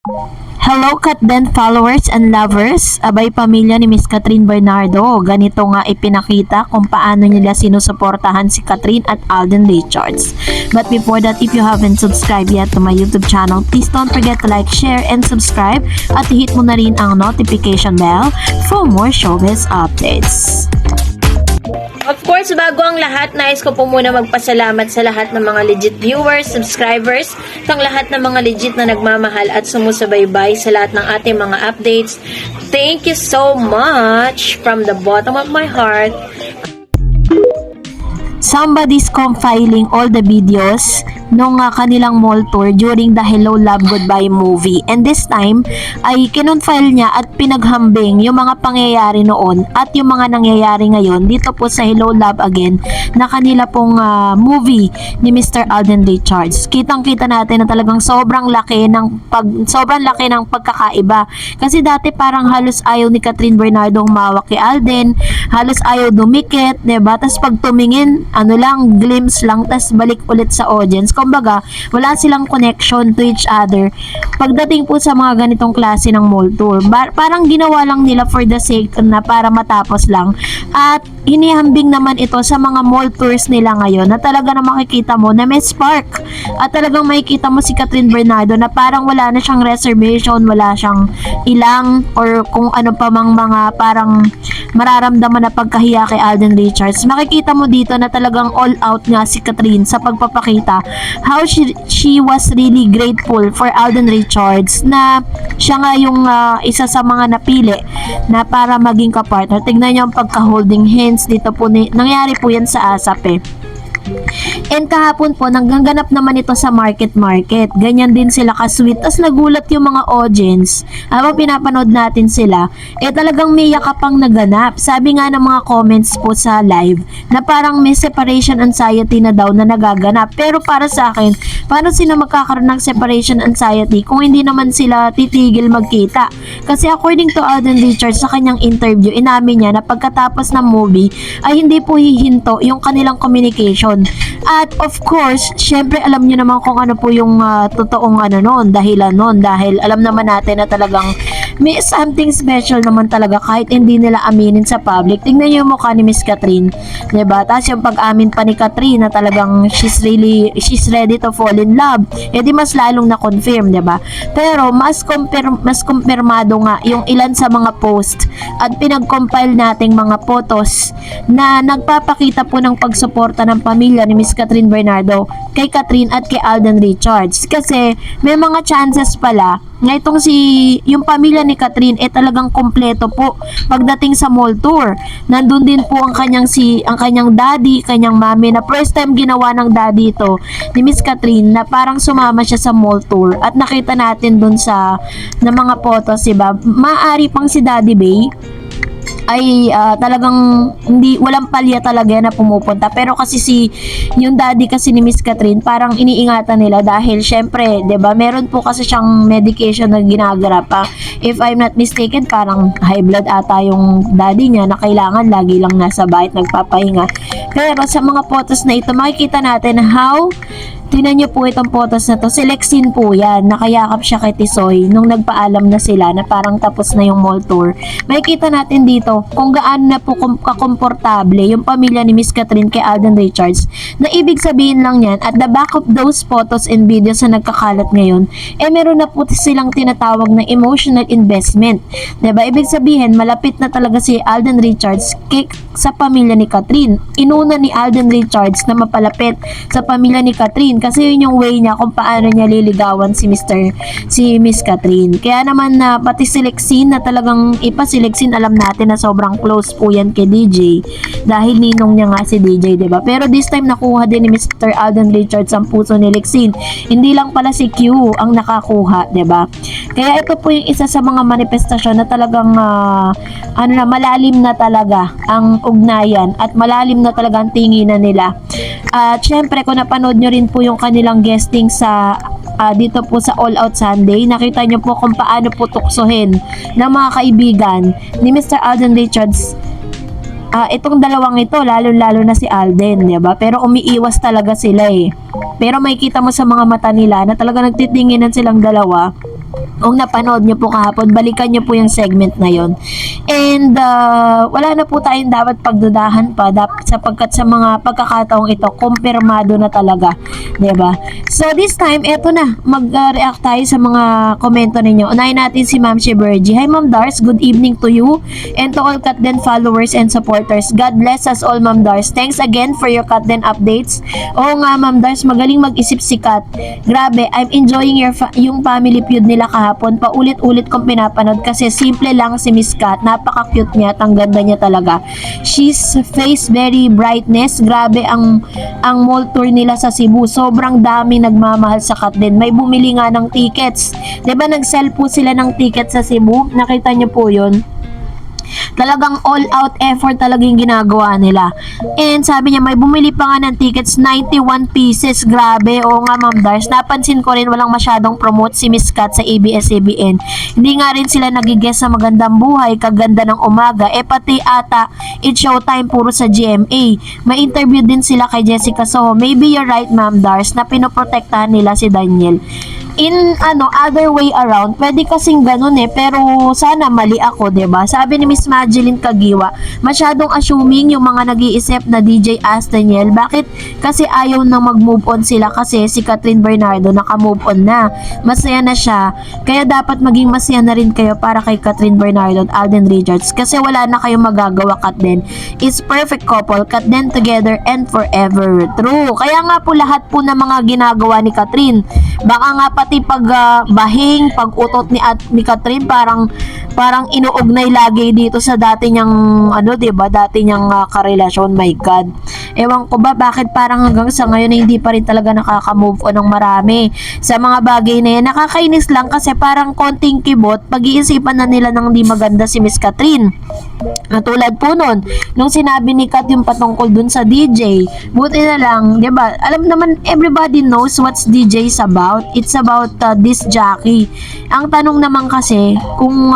Hello Katden followers and lovers, abay pamilya ni Miss Catherine Bernardo. Ganito nga ipinakita kung paano nila sinusuportahan si Catherine at Alden Richards. But before that, if you haven't subscribed yet to my YouTube channel, please don't forget to like, share, and subscribe at hit mo na rin ang notification bell for more showbiz updates. Of course, bago ang lahat, nais ko po muna magpasalamat sa lahat ng mga legit viewers, subscribers, at lahat ng mga legit na nagmamahal at sumusubaybay sa lahat ng ating mga updates. Thank you so much from the bottom of my heart. Somebody's compiling all the videos nung kanilang mall tour during the Hello Love Goodbye movie. And this time ay kinonfile niya at pinaghambing yung mga pangyayari noon at yung mga nangyayari ngayon dito po sa Hello Love Again na kanila pong movie ni Mr. Alden Richards. Kitang-kita natin na talagang sobrang laki ng pagkakaiba. Kasi dati parang halos ayaw ni Catherine Bernardo humawak kay Alden, halos ayaw dumikit, 'di ba? Tas pag tumingin, ano lang, glimpse lang, tas balik ulit sa audience. Kumbaga, wala silang connection to each other. Pagdating po sa mga ganitong klase ng mall tour, parang ginawa lang nila for the sake na para matapos lang. At hinihambing naman ito sa mga mall tours nila ngayon na talaga na makikita mo na may spark. At talagang makikita mo si Catherine Bernardo na parang wala na siyang reservation, wala siyang ilang or kung ano pa mang mga parang mararamdaman na pagkahiya kay Alden Richards. Makikita mo dito na talagang all out nga si Catherine sa pagpapakita how she was really grateful for Alden Richards na siya nga yung isa sa mga napili na para maging kapartner. Tignan niyo ang pagka-holding hands dito po, nangyari po yan sa ASAP eh. And kahapon po, nangganganap naman ito sa market. Ganyan din sila ka-sweet. Tapos nagulat yung mga audience. Habang pinapanood natin sila, talagang may yakapang naganap. Sabi nga ng mga comments po sa live, na parang may separation anxiety na daw na nagaganap. Pero para sa akin, paano sila magkakaroon ng separation anxiety kung hindi naman sila titigil magkita? Kasi according to Alden Richards sa kanyang interview, inamin niya na pagkatapos ng movie, ay hindi po hihinto yung kanilang communication. At of course, syempre alam niyo naman kung ano po yung totoong dahilan noon, dahil alam naman natin na talagang may something special naman talaga kahit hindi nila aminin sa public. Tingnan niyo yung mukha ni Miss Catherine, 'di ba? Tapos yung pag-amin pa ni Catherine na talagang she's ready to fall in love. Di mas lalong na confirm, 'di ba? Pero mas kumpirmado nga yung ilan sa mga post at pinag-compile nating mga photos na nagpapakita po ng pagsuporta ng pamilya ni Miss Catherine Bernardo kay Catherine at kay Alden Richards. Kasi may mga chances pala na itong yung pamilya ni Catherine talagang kompleto po pagdating sa mall tour. Nandun din po ang kanyang daddy, kanyang mami, na first time ginawa ng daddy ito ni Miss Catherine na parang sumama siya sa mall tour at nakita natin dun sa na mga photos, diba? Maaari pang si Daddy Bay ay talagang walang palya talaga na pumupunta, pero kasi yung daddy kasi ni Miss Catherine parang iniingatan nila dahil syempre 'di ba meron po kasi siyang medication na ginagarap pa. If I'm not mistaken, parang high blood ata yung daddy niya na kailangan lagi lang nasa bahay nagpapahinga. Pero sa mga photos na ito makikita natin how tingnan niyo po itong photos na to. Si Lexine po yan. Nakayakap siya kay Tisoy nung nagpaalam na sila na parang tapos na yung mall tour. Makikita natin dito kung gaano na po kakomportable yung pamilya ni Miss Catherine kay Alden Richards. Na ibig sabihin lang yan, at the back of those photos and videos na nagkakalat ngayon, meron na po silang tinatawag na emotional investment. Diba? Ibig sabihin, malapit na talaga si Alden Richards sa pamilya ni Catherine. Inuna ni Alden Richards na mapalapit sa pamilya ni Catherine kasi yun yung way niya kung paano niya liligawan si Miss Catherine. Kaya naman na pati si Lexine na talagang si Lexine alam natin na sobrang close po yan kay DJ dahil ninong niya nga si DJ, diba? Pero this time nakuha din ni Mr. Alden Richards ang puso ni Lexine. Hindi lang pala si Q ang nakakuha, diba? Kaya ito po yung isa sa mga manifestasyon na talagang malalim na talaga ang ugnayan at malalim na talaga ang tinginan nila. At syempre kung napanood nyo rin po yung kanilang guesting sa dito po sa All Out Sunday, nakita nyo po kung paano po tuksohin ng mga kaibigan ni Mr. Alden Richards itong dalawang ito, lalo-lalo na si Alden, diba? Pero umiiwas talaga sila eh. Pero makikita mo sa mga mata nila na talaga nagtitinginan silang dalawa Kung napanood nyo po kahapon, balikan nyo po yung segment na yon. And wala na po tayong dapat pagdudahan pa sapagkat sa mga pagkakataong ito, kumpirmado na talaga. 'Di ba? So this time, eto na, mag-react tayo sa mga komento ninyo. Unahin natin si Ma'am Shebergy. Hi Ma'am Dars, good evening to you and to all Katden followers and supporters. God bless us all Ma'am Dars. Thanks again for your Katden updates. Oo nga Ma'am Dars, magaling mag-isip si Kat. Grabe, I'm enjoying yung family feud nila kahapon. Paulit-ulit kong pinapanood kasi simple lang si Miss Kat. Napaka-cute niya at ang ganda niya talaga. She's face very brightness. Grabe ang mall tour nila sa Cebu. Sobrang dami nagmamahal sa Katden. May bumili nga ng tickets. 'Di ba nag-sell po sila ng tickets sa Cebu? Nakita niyo po 'yon. Talagang all out effort talaga yung ginagawa nila. And sabi niya may bumili pa nga ng tickets 91 pieces. Grabe. Oo nga Ma'am Dars. Napansin ko rin walang masyadong promote si Miss Kat sa ABS-CBN. Hindi nga rin sila nagigess sa Magandang Buhay, Kaganda ng Umaga. Pati ata It's Showtime puro sa GMA. May interview din sila kay Jessica Soho. Maybe you're right Ma'am Dars na pinoprotektahan nila si Daniel. In other way around, pwede kasing ganun pero sana mali ako, 'di ba? Sabi ni Miss Madeline Kagiwa, masyadong assuming yung mga nag-iisip na DJ As Daniel. Bakit? Kasi ayaw nang mag-move on sila kasi si Catherine Bernardo naka-move on na. Masaya na siya. Kaya dapat maging masaya na rin kayo para kay Catherine Bernardo at Alden Richards kasi wala na kayong magagawa Katden. It's perfect couple, Katden together and forever. True. Kaya nga po lahat po ng mga ginagawa ni Catherine. Baka nga pati bahing, pag-utot ni Catherine parang inuugnay lagi dito sa dati niyang 'di ba? Dati niyang karelasyon. My God. Ewan ko ba bakit parang hanggang sa ngayon hindi pa rin talaga nakaka-move on ng marami sa mga bagay na yan. Nakakainis lang kasi parang konting kibot, pag-iisipan na nila ng di maganda si Miss Catherine. Tulad po nun, nung sinabi ni Kat yung patungkol dun sa DJ, buti na lang, 'di ba? Alam naman, everybody knows what's DJ is about. It's about disc jockey. Ang tanong naman kasi kung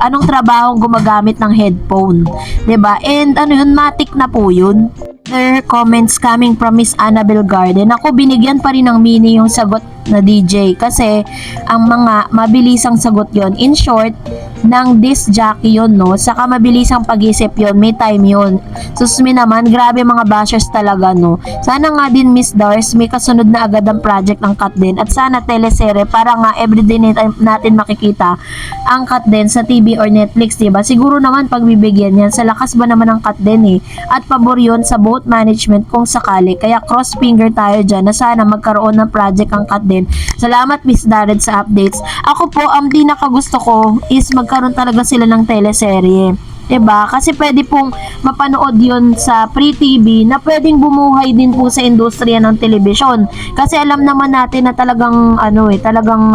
anong trabaho gumagamit ng headphone, 'di ba? And yun, matik na po yun. There comments coming from Miss Annabel Garden. Ako, binigyan pa rin ng mini yung sagot na DJ kasi ang mga mabilisang sagot yon. In short, ng disc jockey yun, no? Saka mabilisang pag-isip yun, may time yun. Susmi naman, grabe mga bashers talaga, no? Sana nga din Miss Dars, may kasunod na agad ang project ng Katden at sana teleserye para nga everyday natin makikita ang Katden sa TV or Netflix, diba? Siguro naman pagbibigyan yan, sa lakas ba naman ang Katden at pabor yun sa boat management kung sakali. Kaya cross finger tayo dyan na sana magkaroon ng project ang Katden. Salamat Miss Darren sa updates. Ako po, ang pinakagusto ko is magkaroon talaga sila ng teleserye. 'Di ba? Kasi pwede pong mapanood 'yon sa Free TV na pwedeng bumuhay din po sa industriya ng telebisyon. Kasi alam naman natin na talagang talagang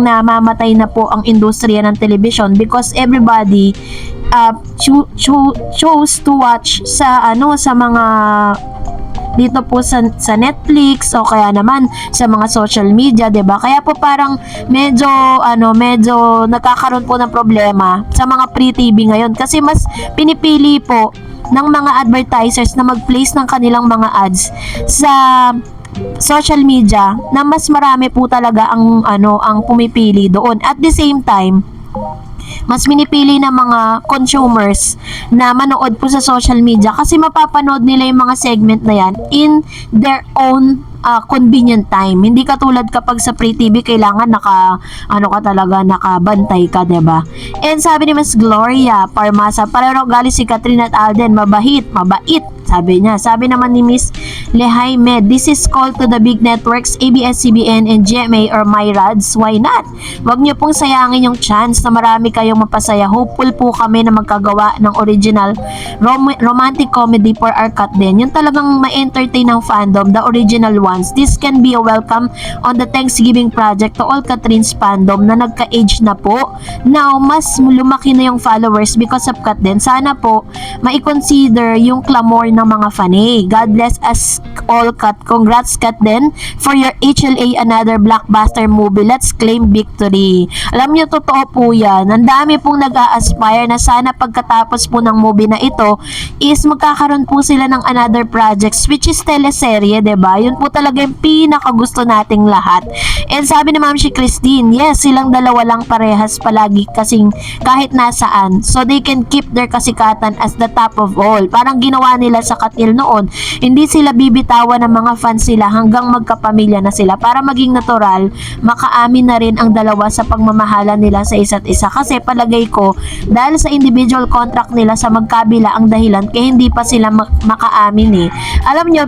namamatay na po ang industriya ng telebisyon because everybody chose to watch sa mga dito po sa Netflix o kaya naman sa mga social media, 'di ba? Kaya po parang medyo nagkakaroon po ng problema sa mga free TV ngayon kasi mas pinipili po ng mga advertisers na mag-place ng kanilang mga ads sa social media na mas marami po talaga ang pumipili doon. At the same time, mas minipili ng mga consumers na manood po sa social media kasi mapapanood nila yung mga segment na yan in their own convenient time. Hindi katulad kapag sa Free TV kailangan nakabantay ka, 'di ba? And sabi ni Miss Gloria Parmasa, pareho gali si Catherine at Alden, mabait, sabi niya. Sabi naman ni Miss Lehay Med, this is called to the big networks, ABS-CBN and GMA or MyRads. Why not? Huwag niyo pong sayangin yung chance na marami kayong mapasaya. Hopeful po kami na magkagawa ng original romantic comedy for our Katden. Yung talagang ma-entertain ng fandom, the original ones. This can be a welcome on the Thanksgiving project to all Catherine's fandom na nagka-age na po. Now, mas lumaki na yung followers because of Katden. Sana po, ma-consider yung clamor ng mga fanay. God bless us all, Kat. Congrats, Kat, din for your HLA another blockbuster movie. Let's claim victory. Alam niyo, totoo po yan. Ang dami pong nag-a-aspire na sana pagkatapos po ng movie na ito is magkakaroon po sila ng another projects, which is teleserye, 'di ba? Yun po talaga yung pinakagusto nating lahat. And sabi ni Ma'am si Christine, yes, silang dalawa lang parehas palagi kasing kahit nasaan. So they can keep their kasikatan as the top of all. Parang ginawa nila sa Katil noon. Hindi sila bibitawan ng mga fans sila hanggang magkapamilya na sila para maging natural, makaamin na rin ang dalawa sa pagmamahalan nila sa isa't isa. Kasi palagay ko, dahil sa individual contract nila sa magkabila ang dahilan kaya hindi pa sila makaamin eh. Alam nyo,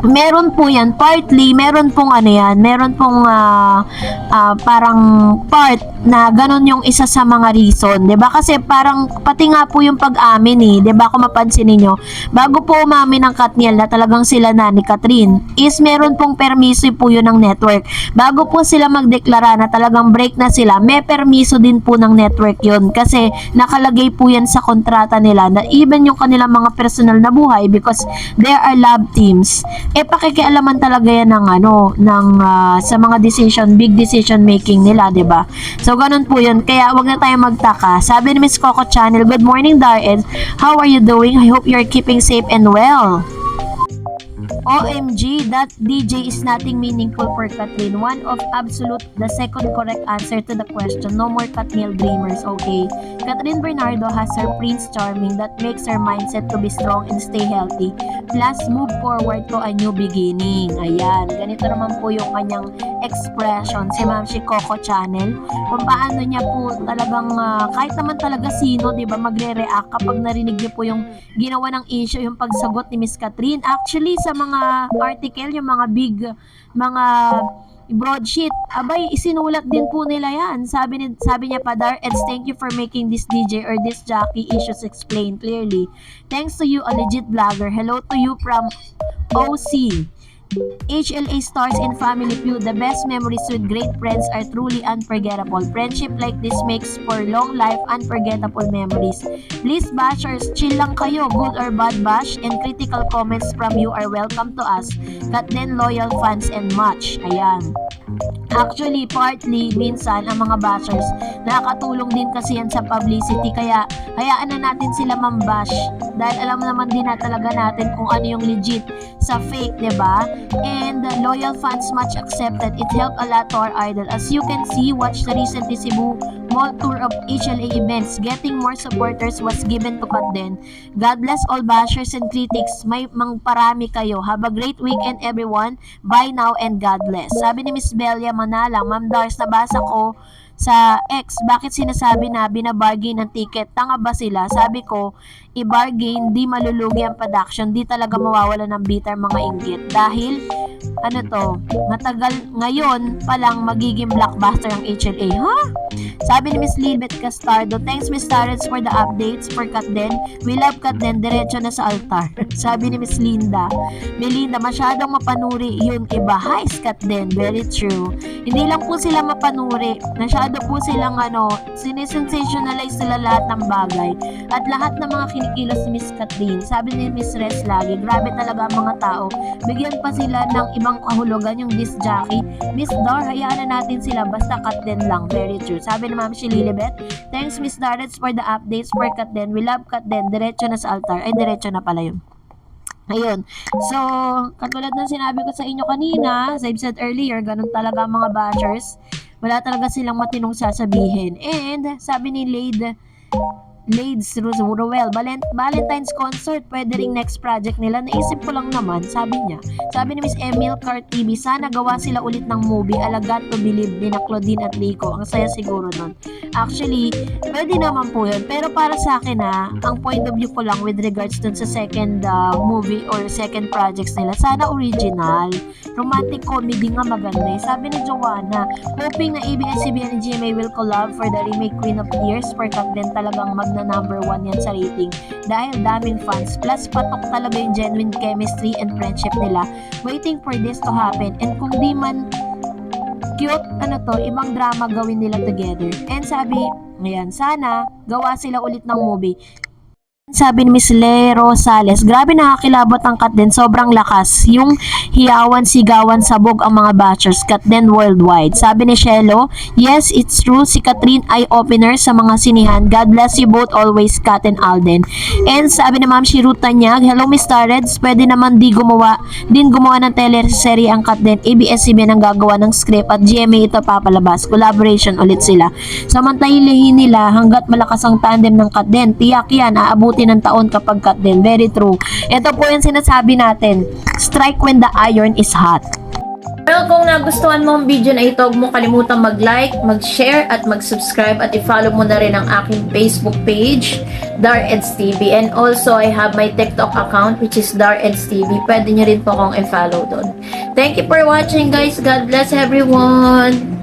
meron po yan, partly, meron pong ano yan, meron pong parang part na ganun yung isa sa mga reason, 'di ba? Kasi parang pati nga po yung pag-amin eh, 'di ba? Kung mapansin niyo, bago po umamin ng Katniel na talagang sila na ni Catherine, is meron pong permiso po yun ng network. Bago po sila magdeklara na talagang break na sila, may permiso din po ng network yun kasi nakalagay po yan sa kontrata nila na even yung kanilang mga personal na buhay, because there are love teams, pakikialaman talaga yan ng sa mga big decision making nila, 'di ba? So ganun po yun. Kaya wag na tayo magtaka. Sabi ni Miss Coco Channel, good morning, Darren. How are you doing? I hope you're keeping safe and well. OMG, that DJ is nothing meaningful for Catherine. One of absolute, the second correct answer to the question. No more Katniel dreamers, okay? Catherine Bernardo has her Prince Charming that makes her mindset to be strong and stay healthy. Plus, move forward to a new beginning. Ayan, ganito naman po yung kanyang expression si Ma'am si Coco Channel. Kung paano niya po talagang, kahit naman talaga sino, di ba, magre-react kapag narinig niyo po yung ginawa ng issue, yung pagsagot ni Miss Catherine. Actually, sa mga article, yung mga big, mga broadsheet, abay, isinulat din po nila yan. Sabi niya pa, Dar, and thank you for making this DJ or this jockey issues explained clearly. Thanks to you, a legit blogger. Hello to you from OC. HLA stars in Family Feud. The best memories with great friends are truly unforgettable. Friendship like this makes for long life unforgettable memories. Please bashers, chill lang kayo. Good or bad bash and critical comments from you are welcome to us. Kat then loyal fans and much. Ayan. Actually, partly, minsan, ang mga bashers, nakakatulong din kasi yan sa publicity. Kaya, hayaan na natin sila mambash. Dahil alam naman din na talaga natin kung ano yung legit sa fake, diba? And loyal fans much accepted. It helped a lot to our idol. As you can see, watch the recent Cebu Mall tour of HLA events. Getting more supporters was given to Katden. God bless all bashers and critics. May mangparami kayo. Have a great weekend, everyone. Bye now and God bless. Sabi ni Miss Belia Manalang, Ma'am Dars, nabasa ko sa X, bakit sinasabi na binabargain ng ticket? Tanga ba sila? Sabi ko, i-bargain, di malulugi ang production, di talaga mawawala ng bitter mga inggit. Dahil, matagal ngayon palang magiging blockbuster ang HLA. Sabi ni Miss Libet Castardo, thanks Miss Tarets for the updates for Katden. We love Katden, diretso na sa altar. Sabi ni Miss Linda, Melinda, masyadong mapanuri yung iba. Hi, Katden, very true. Hindi lang po sila mapanuri, masyado po silang sinisensationalize sila lahat ng bagay at lahat ng mga kinikilos ni Miss Catherine. Sabi ni Miss Res lagi, grabe talaga ang mga tao, bigyan pa sila ng ibang kahulugan yung disc jockey. Miss Dar, hayaan na natin sila, basta Katden lang, very true. Sabi ni Ma'am si Lilibet, thanks Miss Darets for the updates for Katden. We love Katden, diretso na sa altar. Ay, diretso na pala yun. Ayun. So, katulad ng sinabi ko sa inyo kanina, as I've said earlier, ganun talaga ang mga bashers. Wala talaga silang matinong sasabihin. And, sabi ni Lades Ruel, Valentine's concert, pwede ring next project nila. Naisip ko lang naman, sabi niya. Sabi ni Miss Emil Car TV, sana gawa sila ulit ng movie, Alagat to Believe, ni Claudine at Rico. Ang saya siguro nun. Actually, pwede naman po yun. Pero para sa akin ang point of view ko lang with regards dun sa second movie or second projects nila, sana original. Romantic comedy nga maganda eh. Sabi ni Joanna, hoping na ABS-CBN and GMA will collab for the remake Queen of Tears for Katden, talagang na number 1 yan sa rating dahil daming fans, plus patok talaga yung genuine chemistry and friendship nila. Waiting for this to happen, and kung di man cute, ibang drama gawin nila together. And sabi, ngayon, sana gawa sila ulit ng movie. Sabi ni Miss Le Rosales, grabe nakakilabot ang cut din, sobrang lakas. Yung hiyawan, sigawan, sabog ang mga bashers, cut din worldwide. Sabi ni Shelo, yes, it's true, si Catherine eye-opener sa mga sinihan. God bless you both always, Kat and Alden. And sabi ni Ma'am Shiru Tanyag, hello Miss Tareds, pwede naman gumawa ng teleserye ang cut din. ABS-CBN ang gagawa ng script at GMA ito papalabas. Collaboration ulit sila. Samantahilahin nila hanggat malakas ang tandem ng cut din. Tiyak yan, aabuti ng taon kapag cut din. Very true. Ito po yung sinasabi natin. Strike when the iron is hot. Well, kung nagustuhan mo ang video na ito, huwag mo kalimutang mag-like, mag-share, at mag-subscribe, at i-follow mo na rin ang aking Facebook page, Dareds TV. And also, I have my TikTok account, which is Dareds TV. Pwede nyo rin po akong i-follow doon. Thank you for watching, guys. God bless everyone!